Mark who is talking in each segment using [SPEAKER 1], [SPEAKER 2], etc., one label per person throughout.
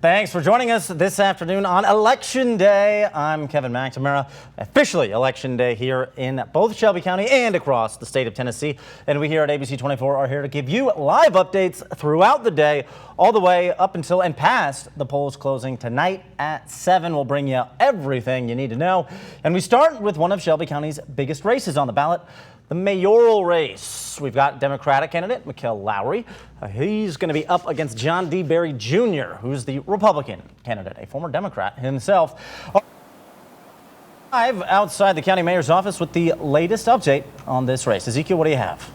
[SPEAKER 1] Thanks for joining us this afternoon on Election Day. I'm Kevin McNamara. Officially Election Day here in both Shelby County and across the state of Tennessee. And we here at ABC24 are here to give you live updates throughout the day, all the way up until and past the polls closing tonight at 7. We'll bring you everything you need to know. And we start with one of Shelby County's biggest races on the ballot, the mayoral race. We've got Democratic candidate Mikel Lowry. He's going to be up against John D. Berry Jr., who's the Republican candidate, a former Democrat himself. Live outside the county mayor's office with the latest update on this race. Ezekiel, what do you have?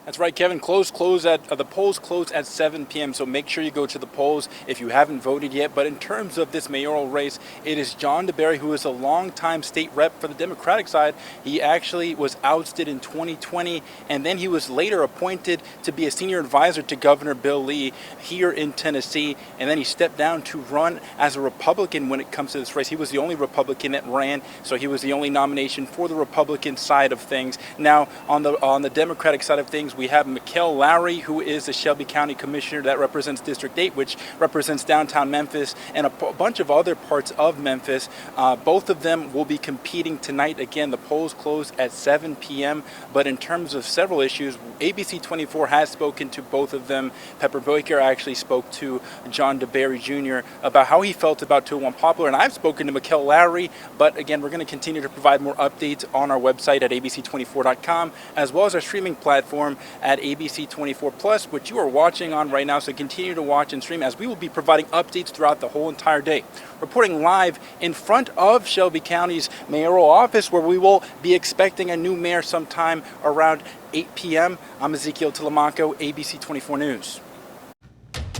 [SPEAKER 2] That's right, Kevin. The polls close at 7 p.m., so make sure you go to the polls if you haven't voted yet. But in terms of this mayoral race, it is John DeBerry, who is a longtime state rep for the Democratic side. He actually was ousted in 2020, and then he was later appointed to be a senior advisor to Governor Bill Lee here in Tennessee, and then he stepped down to run as a Republican when it comes to this race. He was the only Republican that ran, so he was the only nomination for the Republican side of things. Now, on the Democratic side of things, we have Mikel Lowry, who is the Shelby County Commissioner that represents District 8, which represents downtown Memphis and a bunch of other parts of Memphis. Both of them will be competing tonight. Again, the polls close at 7 p.m. But in terms of several issues, ABC24 has spoken to both of them. Pepper Boyker actually spoke to John DeBerry Jr. about how he felt about 201 Poplar, and I've spoken to Mikel Lowry. But again, we're going to continue to provide more updates on our website at abc24.com, as well as our streaming platform at ABC24 Plus, which you are watching on right now. So continue to watch and stream, as we will be providing updates throughout the whole entire day. Reporting live in front of Shelby County's mayoral office, where we will be expecting a new mayor sometime around 8 p.m. I'm Ezekiel Telemaco, ABC24 News.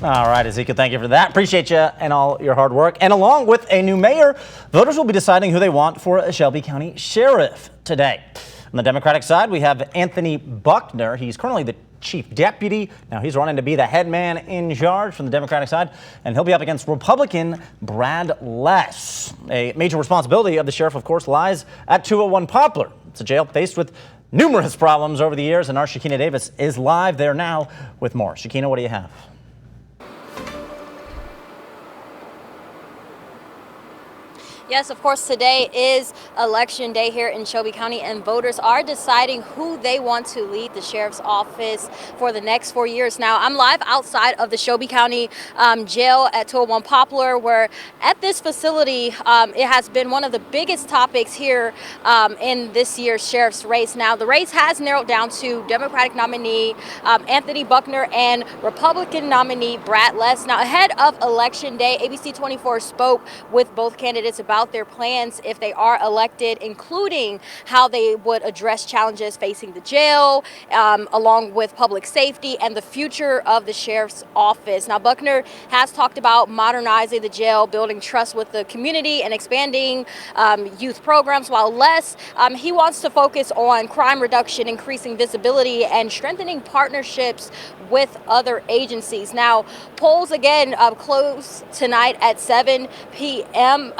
[SPEAKER 1] All right, Ezekiel, thank you for that. Appreciate you and all your hard work. And along with a new mayor, voters will be deciding who they want for a Shelby County sheriff today. On the Democratic side, we have Anthony Buckner. He's currently the chief deputy. Now he's running to be the head man in charge from the Democratic side, and he'll be up against Republican Brad Less. A major responsibility of the sheriff, of course, lies at 201 Poplar. It's a jail faced with numerous problems over the years, and our Shaquiena Davis is live there now with more. Shaquiena, what do you have?
[SPEAKER 3] Yes, of course, today is Election Day here in Shelby County, and voters are deciding who they want to lead the sheriff's office for the next 4 years. Now, I'm live outside of the Shelby County jail at 201 Poplar, where at this facility, it has been one of the biggest topics here in this year's sheriff's race. Now, the race has narrowed down to Democratic nominee Anthony Buckner and Republican nominee Brad Less. Now, ahead of Election Day, ABC24 spoke with both candidates about their plans if they are elected, including how they would address challenges facing the jail, along with public safety and the future of the sheriff's office. Now, Buckner has talked about modernizing the jail, building trust with the community, and expanding youth programs, while Less, he wants to focus on crime reduction, increasing visibility, and strengthening partnerships with other agencies. Now, polls again close tonight at 7 p.m.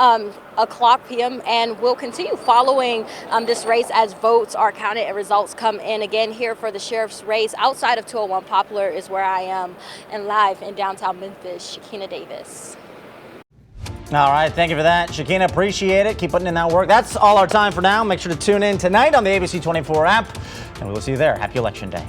[SPEAKER 3] o'clock p.m. and will continue following this race as votes are counted and results come in. Again, here for the sheriff's race outside of 201 Poplar is where I am, and live in downtown Memphis, Shaquiena Davis.
[SPEAKER 1] All right, thank you for that, Shaquiena. Appreciate it. Keep putting in that work. That's all our time for now. Make sure to tune in tonight on the ABC24 app, and we will see you there. Happy Election Day.